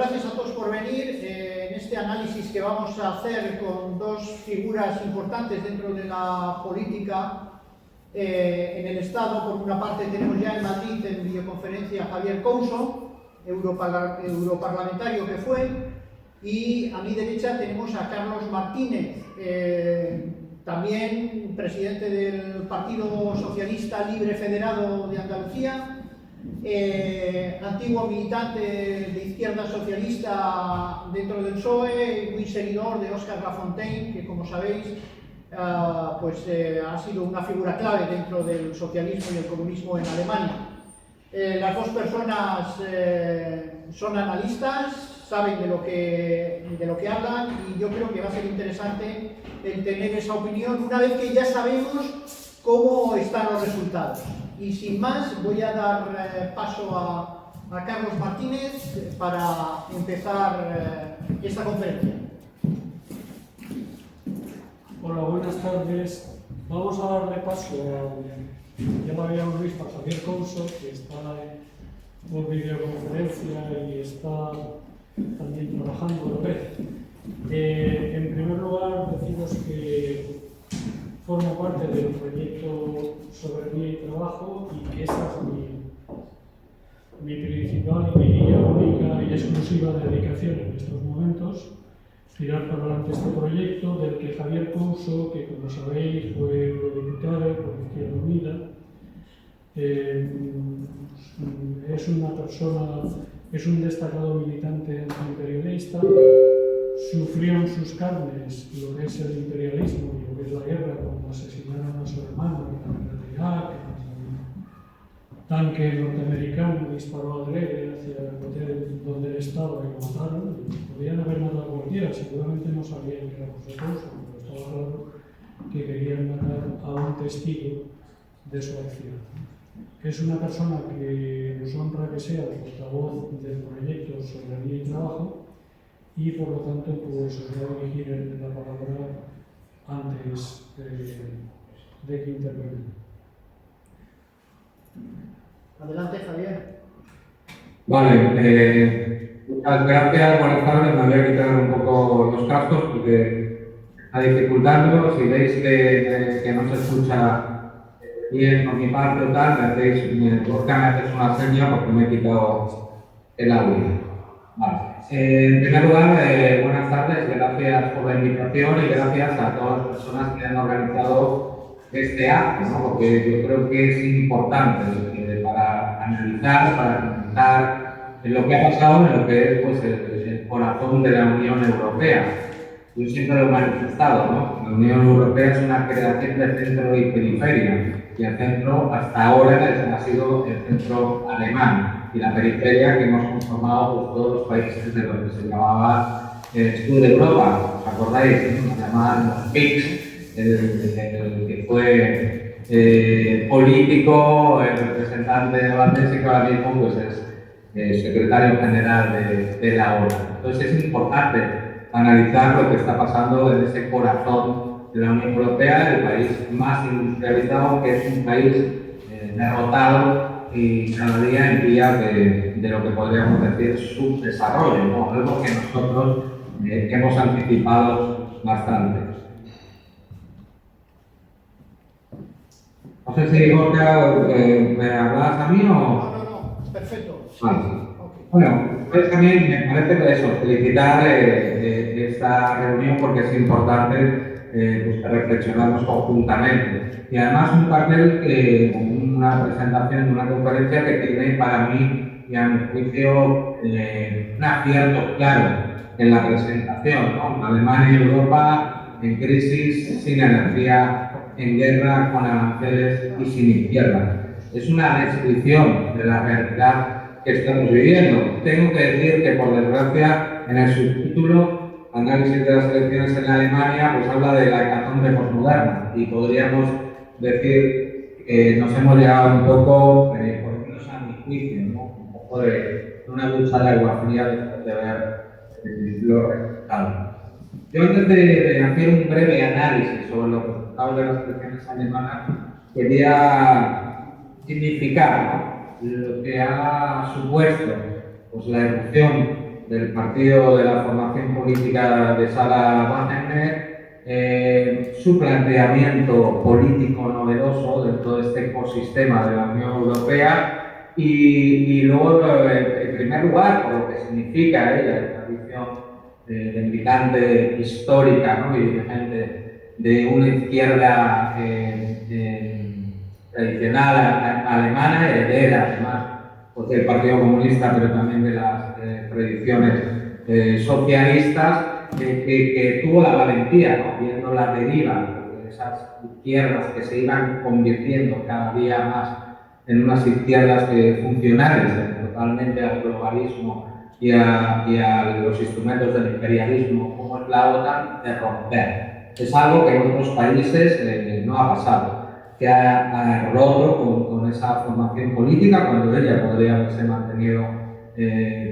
gracias a todos por venir en este análisis que vamos a hacer con dos figuras importantes dentro de la política en el Estado. Por una parte tenemos ya en Madrid en videoconferencia a Javier Couso, europarlamentario que fue, y a mi derecha tenemos a Carlos Martínez, también presidente del Partido Socialista Libre Federado de Andalucía, antiguo militante de izquierda socialista dentro del PSOE, muy seguidor de Óscar Lafontaine, que como sabéis ha sido una figura clave dentro del socialismo y el comunismo en Alemania. Las dos personas son analistas, saben de lo que hablan, y yo creo que va a ser interesante el tener esa opinión una vez que ya sabemos cómo están los resultados. Y sin más, voy a dar paso a Carlos Martínez para empezar esta conferencia. Hola, buenas tardes. Vamos a darle paso ya lo habíamos visto, a Javier Couso, que está por videoconferencia y está también trabajando, lo ves. En primer lugar, deciros que formo parte del proyecto Soberanía y Trabajo y que esa es mi principal y mi única y exclusiva dedicación en estos momentos. Tirar para adelante este proyecto del que Javier Couso, que como sabéis fue eurodiputado por Izquierda Unida, es un destacado militante antiimperialista, sufrió en sus carnes lo que es el imperialismo y lo que es la guerra, cuando asesinaron a su hermano en Irak, un tanque norteamericano disparó adrede hacia el hotel donde él estaba y lo mataron. Podían haber matado a cualquiera, seguramente no sabían que era José Couso, pero estaba claro que querían matar a un testigo de su acción. Es una persona que nos honra que sea el portavoz del proyecto Soberanía y Trabajo, y por lo tanto pues os voy a dirigir la palabra antes de que intervenga. Adelante, Javier. Vale, muchas gracias, buenas tardes. Me voy a quitar un poco los cascos porque está dificultando. Si veis que no se escucha bien por mi parte o tal, me haces una seña porque me he quitado el audio. Vale. En primer lugar, buenas tardes, gracias por la invitación y gracias a todas las personas que han organizado este acto, ¿no? Porque yo creo que es importante para analizar, para comentar lo que ha pasado en lo que es pues, el corazón de la Unión Europea. Yo siempre lo he manifestado, ¿no? La Unión Europea es una creación de centro y periferia, y el centro hasta ahora ha sido el centro alemán, y la periferia que hemos conformado pues, todos los países de lo que se llamaba el sur de Europa. ¿Os acordáis? ¿No? Se llamaban los PICs, el que fue político, el representante de holandés y que ahora mismo pues, es secretario general de la ONU. Entonces es importante analizar lo que está pasando en ese corazón de la Unión Europea, el país más industrializado, que es un país derrotado y cada día en vías de lo que podríamos decir subdesarrollo, ¿no? Algo que nosotros hemos anticipado bastante. No sé si Gorka me hablabas a mí o... No, perfecto. Vale. Okay. Bueno, pues también me parece que eso, felicitar esta reunión porque es importante pues que reflexionamos conjuntamente. Y además un papel, una presentación, una conferencia que tiene para mí y a mi juicio un acierto claro en la presentación, ¿no? Alemania y Europa en crisis, sin energía, en guerra, con aranceles y sin izquierda. Es una descripción de la realidad que estamos viviendo. Tengo que decir que, por desgracia, en el subtítulo Análisis de las elecciones en Alemania, pues habla de la hecatombe posmoderna, y podríamos decir que nos hemos llegado un poco, por lo menos a mi juicio, ¿no? Un poco de una ducha de agua fría después de ver los resultados. Yo, antes de hacer un breve análisis sobre los resultados de las elecciones alemanas, quería significar, ¿no?, lo que ha supuesto pues, la erupción del partido de la formación política de Sarah Wagenknecht, su planteamiento político novedoso dentro de este ecosistema de la Unión Europea y luego, en primer lugar, por lo que significa ella, la tradición de militante histórica, ¿no? Y dirigente de una izquierda tradicional alemana, heredera además pues, del Partido Comunista, pero también de las tradiciones socialistas, que tuvo la valentía, ¿no? Viendo la deriva de esas izquierdas que se iban convirtiendo cada día más en unas izquierdas funcionales totalmente al globalismo y a los instrumentos del imperialismo, como es la OTAN, de romper. Es algo que en otros países no ha pasado, que ha roto con esa formación política cuando ella podría haberse mantenido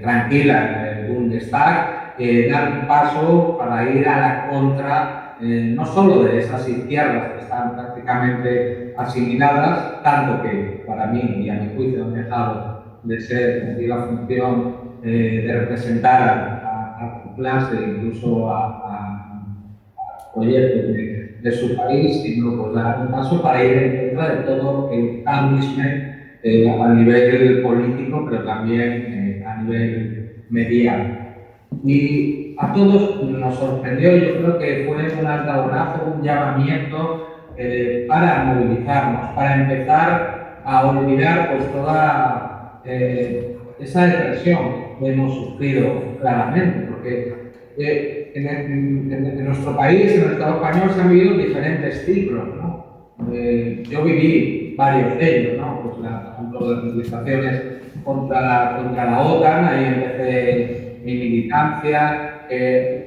tranquila en el Bundestag, dar un paso para ir a la contra, no solo de esas izquierdas que están prácticamente asimiladas, tanto que para mí y a mi juicio han dejado de ser, cumplir la función de representar a su clase, incluso a proyectos de su país, sino pues dar un paso para ir en contra de todo el cambismo a nivel político, pero también a nivel mediático. Y a todos nos sorprendió, yo creo que fue un altabonazo, un llamamiento para movilizarnos, para empezar a olvidar pues toda esa depresión que hemos sufrido claramente, porque en nuestro país, en el Estado español, se han vivido diferentes ciclos, ¿no? Yo viví varios de ellos, ¿no? Pues por ejemplo, las movilizaciones contra la OTAN, ahí empecé mi militancia,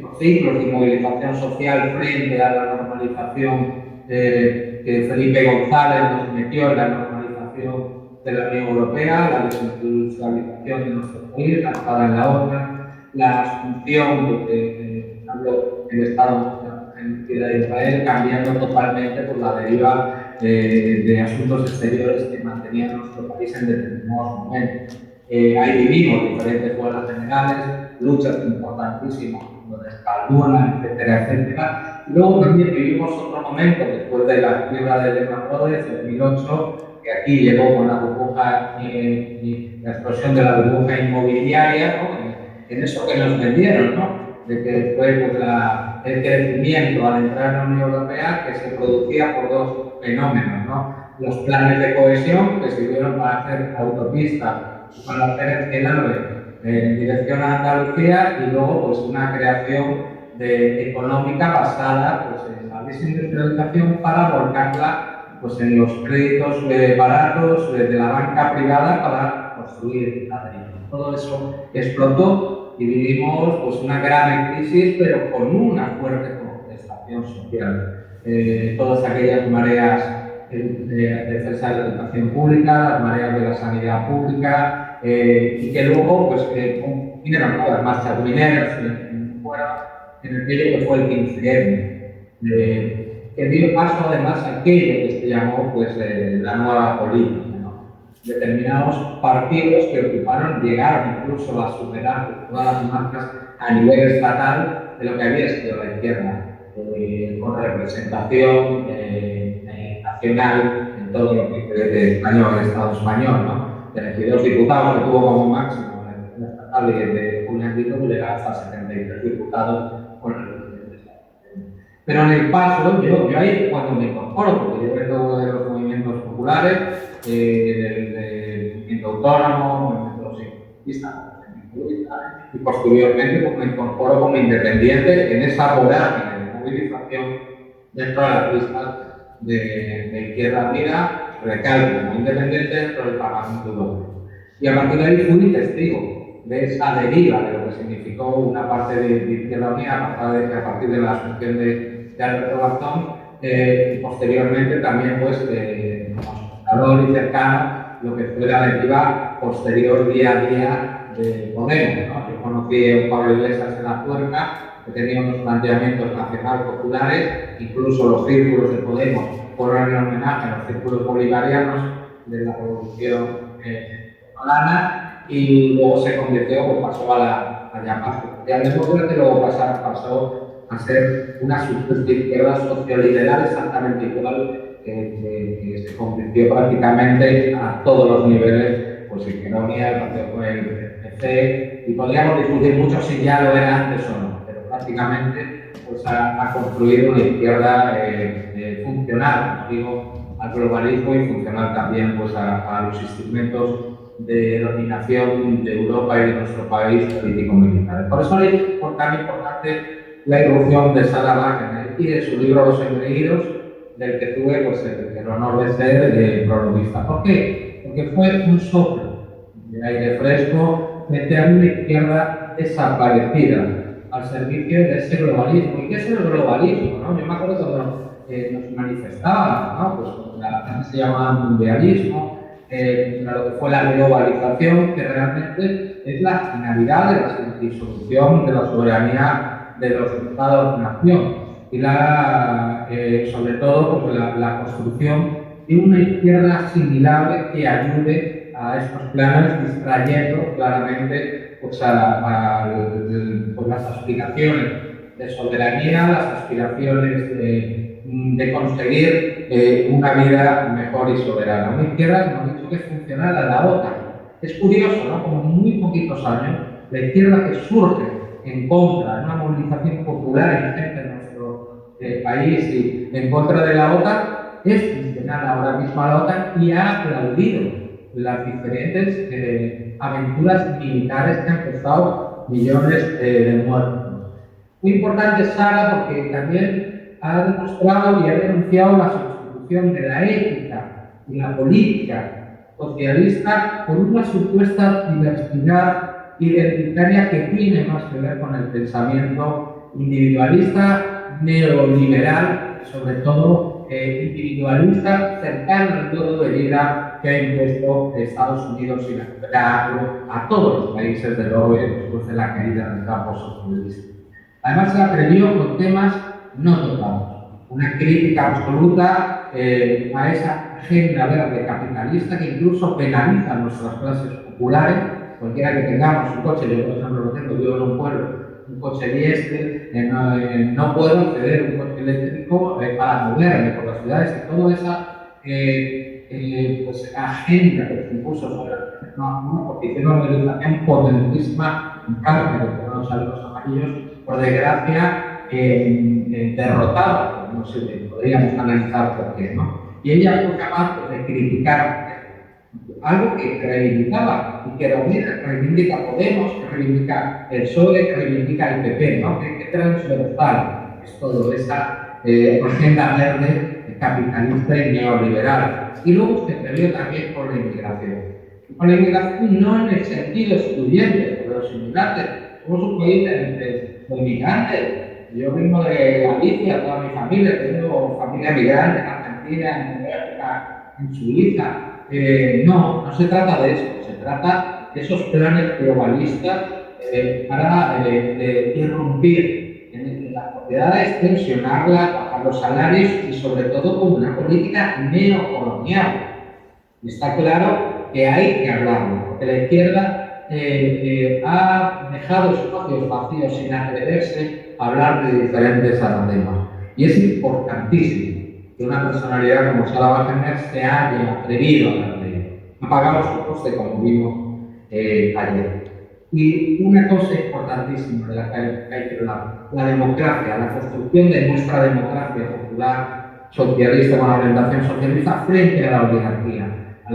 los ciclos de movilización social frente a la normalización que Felipe González nos metió en la normalización de la Unión Europea, la desindustrialización de nuestro país, la entrada en la OTAN, la asunción del Estado de Israel, cambiando totalmente por la deriva de asuntos exteriores que mantenía nuestro país en determinados momentos. Ahí vivimos diferentes huelgas generales, luchas importantísimas, como de Escalduna, etcétera, etcétera. Luego también vivimos otro momento, después de la quiebra de Lehman Brothers, 2008, que aquí llegó con la burbuja y la explosión de la burbuja inmobiliaria, ¿no? En eso que nos vendieron, ¿no? De que fue pues, el crecimiento al entrar en la Unión Europea que se producía por dos fenómenos, ¿no? Los planes de cohesión que sirvieron para hacer autopistas, para hacer el AVE en dirección a Andalucía y luego pues, una creación económica basada pues, en la desindustrialización para volcarla pues, en los créditos baratos de la banca privada para construir ladrillos. Todo eso explotó y vivimos pues, una grave crisis, pero con una fuerte contestación social. Todas aquellas mareas de defensa de la educación pública, las mareas de la sanidad pública, y que luego pues, vinieron las marchas mineras en aquello que fue el 15M, que dio paso además a aquello que se llamó pues, la nueva política, ¿no? Determinados partidos que llegaron incluso a superar todas las marcas a nivel estatal de lo que había sido la izquierda, con representación nacional en todo lo que es español, el Estado español, ¿no? De 22 diputados que tuvo como máximo en el estatal de Julián Díaz, llegaba hasta 73 diputados con el presidente. Pero en el paso, yo ahí cuando me incorporo, porque yo vengo de los movimientos populares, del movimiento autónomo, movimiento sindicalista, y posteriormente pues, me incorporo como independiente en esa vorágine de movilización dentro de las listas de Izquierda Unida, recalco como independiente dentro del Parlamento Europeo. Y a partir de ahí fui testigo de esa deriva de lo que significó una parte de Izquierda Unida a partir de la asunción de Alberto Garzón, y posteriormente también pues, conocedor y cercano lo que fue la deriva posterior día a día de Podemos, ¿no? Yo conocí a Pablo Iglesias en la Tuerca, que tenía unos planteamientos nacional populares, incluso los círculos de Podemos fueron en homenaje a los círculos bolivarianos de la Revolución Venezolana, y luego se convirtió, pues pasó a llamarse socialdemócrata y luego pasó a ser una supuesta izquierda socioliberal exactamente igual que se convirtió prácticamente a todos los niveles, pues Izquierda Unida, el Partido con el PC, y podríamos discutir mucho si ya lo era antes o no, pero prácticamente pues ha construido una izquierda funcional, como digo, al globalismo y funcional también pues a los instrumentos de dominación de Europa y de nuestro país político-militar. Por eso es tan importante la irrupción de Sarah Wagner y de su libro Los Engreídos, del que tuve pues, el honor de ser prologuista. ¿Por qué? Porque fue un soplo de aire fresco frente a una izquierda desaparecida al servicio de ese globalismo. ¿Y qué es el globalismo? ¿No? Yo me acuerdo cuando nos manifestábamos, ¿no? Pues la se llama mundialismo, lo que fue la globalización, que realmente es la finalidad de la disolución de la soberanía de los Estados-nación y sobre todo pues, la construcción de una izquierda asimilable que ayude a estos planes, distrayendo claramente pues, pues, las aspiraciones de soberanía, las aspiraciones de conseguir una vida mejor y soberana. Una izquierda, como he dicho, que es funcional a la OTAN. Es curioso, ¿no? Como en muy poquitos años, la izquierda que surge en contra de una movilización popular ingente en nuestro país y en contra de la OTAN, es funcional ahora mismo a la OTAN y ha aplaudido las diferentes aventuras militares que han costado millones de muertos. Muy importante Sara porque también ha demostrado y ha denunciado la sustitución de la ética y la política socialista por una supuesta diversidad identitaria que tiene más que ver con el pensamiento individualista, neoliberal, sobre todo individualista, cercano al modo de vida que ha impuesto Estados Unidos y a todos los países del oeste después de la caída del campo socialista. Además, se atrevió con temas no tocados. Una crítica absoluta a esa agenda verde capitalista que incluso penaliza a nuestras clases populares. Cualquiera que tengamos un coche, yo por ejemplo lo tengo, vivo en un pueblo, un coche diésel, no puedo acceder a un coche eléctrico para moverme por las ciudades y toda esa pues, agenda que se impuso sobre una organización potentísima en cárcel de los saludos amarillos, por desgracia, derrotada, no sé, podríamos analizar por qué, ¿no? Y ella fue capaz de criticar algo que reivindicaba y que reivindica Podemos, que reivindica el PSOE, que reivindica el PP, ¿no? Que transversal es todo esa agenda verde capitalista y neoliberal. Y luego se atrevió también con la inmigración. Con la inmigración no en el sentido excluyente de los inmigrantes, somos un país de inmigrantes. Yo vengo de Galicia, toda mi familia, tengo familia migrante en Argentina, en Bélgica, en Suiza. No se trata de eso, se trata de esos planes globalistas para irrumpir en las sociedades, tensionarlas, bajar los salarios y sobre todo con una política neocolonial. Y está claro que hay que hablarlo, porque la izquierda ha dejado espacios vacíos sin atreverse a hablar de diferentes temas. Y es importantísimo que una personalidad como Sarah Wagner se haya atrevido a hablar de ello. Ha pagado su coste, como vimos ayer. Y una cosa importantísima de la que hay que hablar, la democracia, la construcción de nuestra democracia popular, socialista, con orientación socialista, frente a la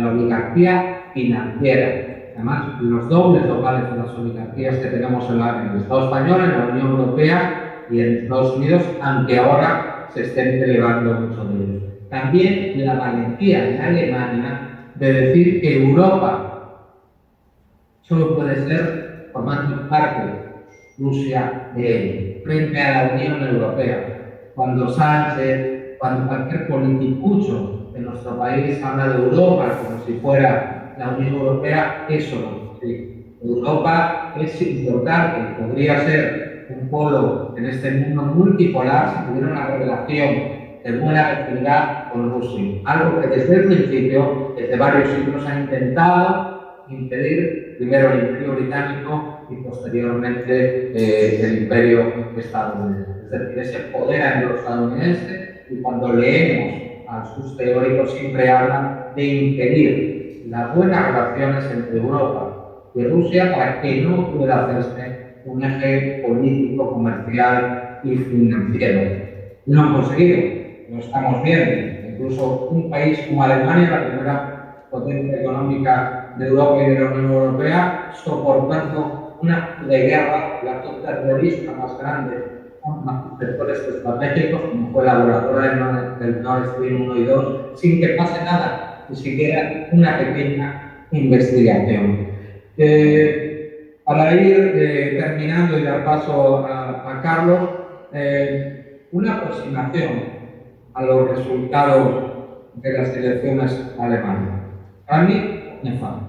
oligarquía financiera. Además, los dobles locales de las oligarquías que tenemos en el Estado español, en la Unión Europea y en Estados Unidos, aunque ahora se estén celebrando mucho de ellos. También la valentía de Alemania de decir que Europa solo puede ser formando parte Rusia frente a la Unión Europea. Cuando Sánchez, cuando cualquier politicucho de nuestro país habla de Europa como si fuera la Unión Europea, eso no. Sí. Europa es importante, podría ser un polo en este mundo multipolar si tuviera una relación de buena vecindad con Rusia. Algo que desde el principio, desde varios siglos, ha intentado impedir primero el Imperio Británico y posteriormente el Imperio estadounidense. Es decir, ese poder anglo-estadounidense, y cuando leemos a sus teóricos siempre hablan de impedir las buenas relaciones entre Europa y Rusia para que no pueda hacerse un eje político, comercial y financiero. Lo han conseguido, lo estamos viendo. Incluso un país como Alemania, la primera potencia económica de Europa y de la Unión Europea, soportando un acto de guerra, el acto terrorista más grande con sectores estratégicos, como fue la voladora del Nord Stream 1 y 2, sin que pase nada, ni siquiera una pequeña investigación. Para ir terminando y dar paso a Carlos, una aproximación a los resultados de las elecciones alemanas. Para mí, nefasto.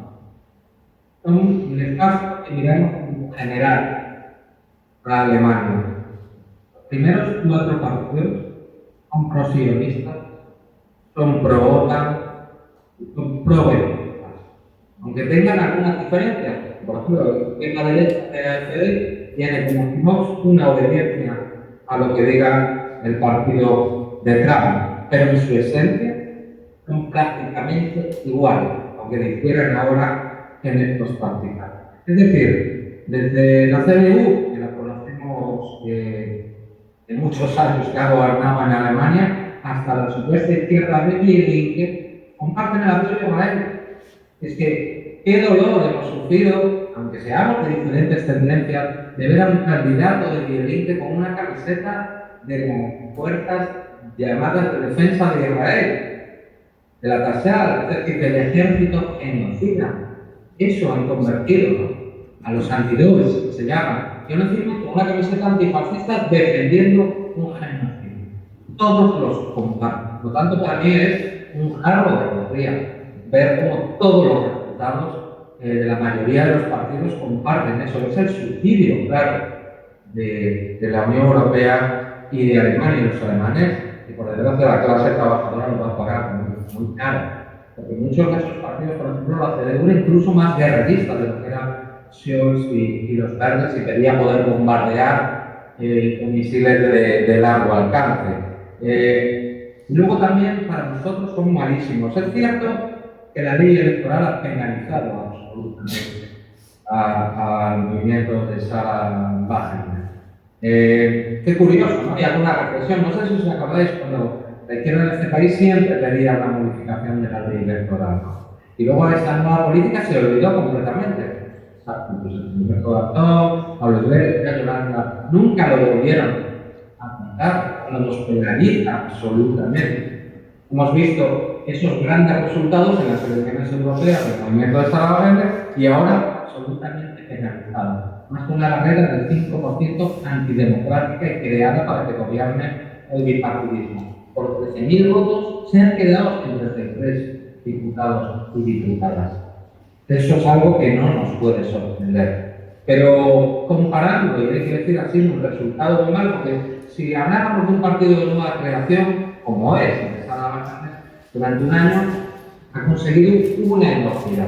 Son nefastos que miramos en general a Alemania. Los primeros 4 partidos son pro-sionistas, son pro-OTAN, son pro-demócratas. Aunque tengan algunas diferencias, por ejemplo, en la derecha de la AfD tiene como Vox una obediencia a lo que diga el partido de Trump, pero en su esencia son prácticamente iguales, aunque difieren ahora en estos partidos. Es decir, desde la CDU, que la conocemos de muchos años que ha gobernado en Alemania, hasta la supuesta izquierda de Die, comparten el apoyo a Israel. Es que qué dolor hemos sufrido, aunque seamos de diferentes tendencias, de ver a un candidato de Die con una camiseta de las fuerzas llamadas de defensa de Israel, de la Tasha, es decir, del ejército genocida. Eso han convertido a los antidóes, que se llaman. Yo no encima con una camiseta antifascista defendiendo un genocidio. Todos los comparten. Por lo tanto, para mí es un jarro de alegría ver cómo todos los resultados de la mayoría de los partidos comparten eso. Es el suicidio, claro, de la Unión Europea y de Alemania. Y los alemanes, y por desgracia la clase trabajadora lo va a pagar muy caro. Porque muchos de esos partidos, por ejemplo, la CDU era incluso más guerrerista de lo que eran Scholz y los verdes, y quería poder bombardear con misiles de largo alcance. Y luego también para nosotros son malísimos. Es cierto que la ley electoral ha penalizado absolutamente al movimiento de Sarah Wagener. Qué curioso, ¿no? Hay alguna reflexión. No sé si os acordáis cuando la izquierda de este país siempre pedía la modificación de la ley electoral, ¿no? Y luego a esta nueva política se olvidó completamente. Pues Humberto Garzón, Pablo Iglesias, Yolanda, nunca lo volvieron a contar, cuando nos penaliza absolutamente. Hemos visto esos grandes resultados en las elecciones europeas del movimiento de Sarah Wagener y ahora absolutamente penalizado. Más que una barrera del 5% antidemocrática y creada para que gobierne el bipartidismo. Por 13.000 votos se han quedado en 33 diputados y diputadas. Eso es algo que no nos puede sorprender. Pero comparando, y hay que decir así, un resultado muy mal, porque si habláramos de un partido de nueva creación, como es, durante un año ha conseguido una enormidad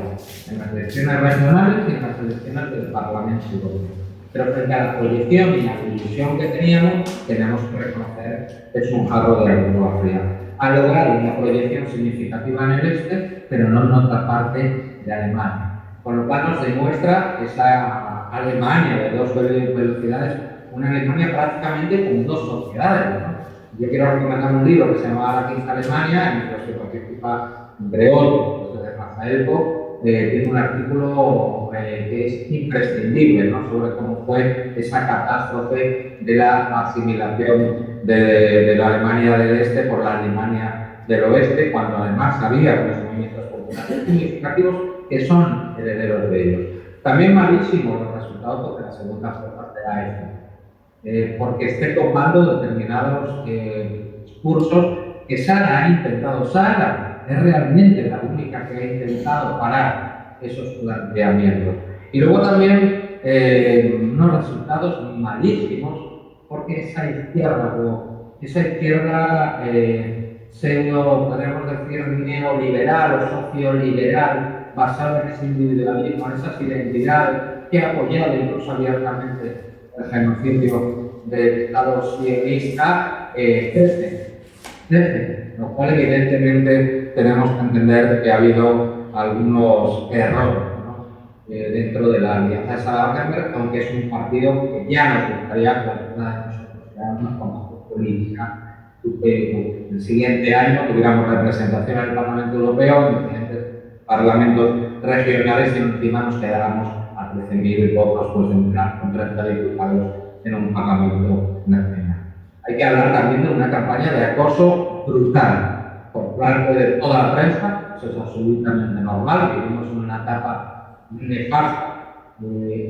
en las elecciones regionales y en las elecciones del Parlamento Europeo. Pero frente a la proyección y la ilusión que teníamos, tenemos que reconocer que es un jarro de agua fría. Ha logrado una proyección significativa en el este, pero no en otra parte de Alemania. Con lo cual nos demuestra esa Alemania de 2 velocidades, una Alemania prácticamente con 2 sociedades, ¿no? Yo quiero recomendar un libro que se llama La Quinta Alemania, en el que participa, entre otros, de Rafael Bock, tiene un artículo que es imprescindible, ¿no?, sobre cómo fue esa catástrofe de la asimilación de la Alemania del Este por la Alemania del Oeste, cuando además había unos movimientos populares significativos que son herederos de ellos. También malísimos los resultados porque la segunda fuerza de la AfD, porque esté tomando determinados discursos que Sarah ha intentado. Sarah es realmente la única que ha intentado parar esos planteamientos. Y luego también unos resultados malísimos porque esa izquierda pseudo, podríamos decir, neoliberal o socioliberal basado en ese individualismo, en esas identidades, que ha apoyado incluso abiertamente el genocidio del Estado sionista, crece, lo cual evidentemente tenemos que entender que ha habido algunos errores, ¿no? Dentro de la Alianza Sara-Wallenberg, aunque es un partido que ya nos gustaría que la verdad de nosotros sea una formación política, que el siguiente año tuviéramos representación en el Parlamento Europeo, en diferentes parlamentos regionales y encima nos quedáramos a 13.000 votos pues, con 30 diputados en un Parlamento nacional. Hay que hablar también de una campaña de acoso brutal por parte de toda la prensa. Eso es absolutamente normal. Vivimos en una etapa nefasta,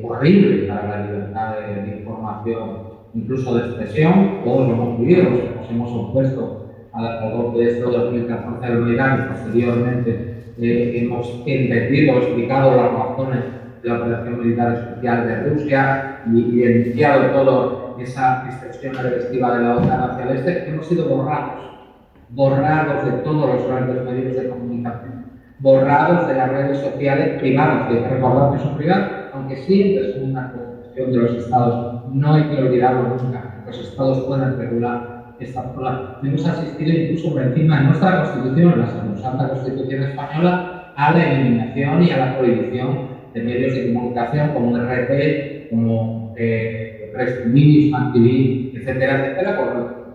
horrible para la libertad de información, incluso de expresión. Todos lo hemos vivido, nos hemos opuesto al golpe de Estado de 2014 del Maidán y posteriormente hemos entendido, explicado las razones de la operación militar especial de Rusia y denunciado toda esa extensión agresiva de la OTAN hacia el este. Hemos sido borrados de todos los grandes medios de comunicación, borrados de las redes sociales privadas, que hay que recordar que son privadas, aunque siempre es una cuestión de los Estados. No hay que olvidarlo nunca. Los Estados pueden regular esta zona. Hemos asistido incluso por encima de nuestra Constitución, la Santa Constitución Española, a la eliminación y a la prohibición de medios de comunicación como RT, como Press TV, Fan TV, etcétera, etcétera,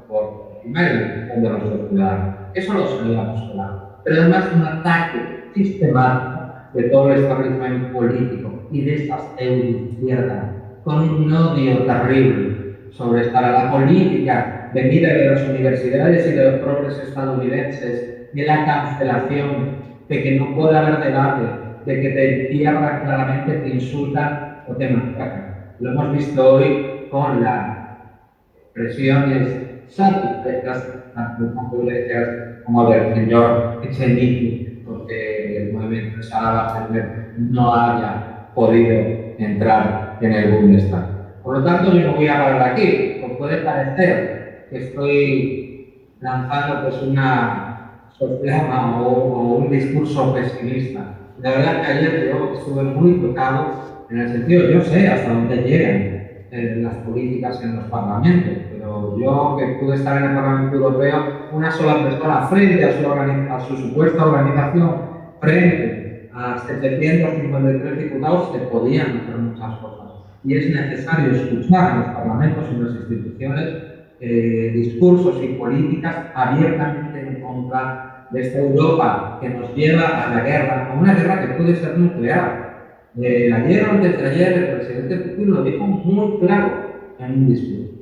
por encima de los ciudadanos. Eso lo sabíamos claro. Pero además un ataque sistemático de todo el establecimiento político y de estas izquierdas con un odio terrible sobre la política venida de las universidades y de los propios estadounidenses, de la cancelación, de que no puede haber debate, de que te entierran claramente, te insultan o te masacran. Lo hemos visto hoy con las expresiones satisfechas, tanto como del señor Echenique, porque el movimiento de Sara Wallenberg no haya podido entrar en el Bundestag. Por lo tanto, yo no voy a parar aquí. Os puede parecer que estoy lanzando pues, una soflama o un discurso pesimista. La verdad que ayer yo estuve muy tocado en el sentido, yo sé hasta dónde llegan las políticas en los parlamentos, pero yo que pude estar en el Parlamento Europeo, una sola persona frente a su supuesta organización, frente a 753 diputados, se podían hacer muchas cosas. Y es necesario escuchar en los parlamentos y en las instituciones discursos y políticas abiertamente en contra de esta Europa que nos lleva a la guerra, a una guerra que puede ser nuclear. Ayer o antes de ayer el presidente Putin lo dijo muy claro en un discurso.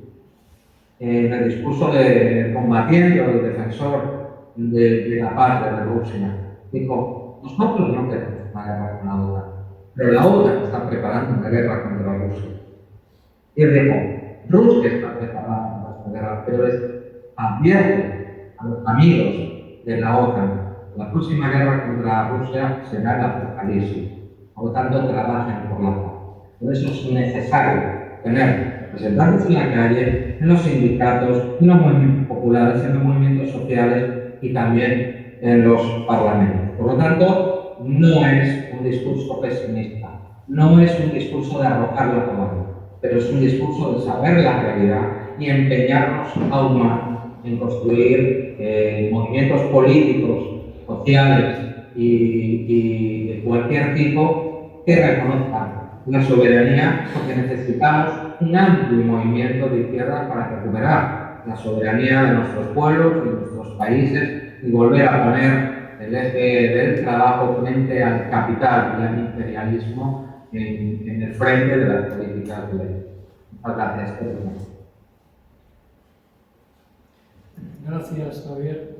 En el discurso del combatiente o del defensor de la paz de Rusia. Dijo, nosotros no queremos una guerra con la OTAN, pero la OTAN está preparando una guerra contra Rusia. Y él dijo, Rusia está preparando esta guerra, pero es abierto a los amigos de la OTAN. La próxima guerra contra Rusia será el apocalipsis. Por lo tanto, trabajen por la paz. Por eso es necesario tener representantes en la calle, en los sindicatos, en los movimientos populares, en los movimientos sociales y también en los parlamentos. Por lo tanto, no es un discurso pesimista, no es un discurso de arrojar la palabra, pero es un discurso de saber la realidad y empeñarnos aún más en construir movimientos políticos, sociales y de cualquier tipo que reconozcan la soberanía, porque necesitamos un amplio movimiento de izquierda para recuperar la soberanía de nuestros pueblos y de nuestros países y volver a poner el eje del trabajo frente al capital y al imperialismo en el frente de las políticas de ley. Muchas gracias. Gracias, Javier.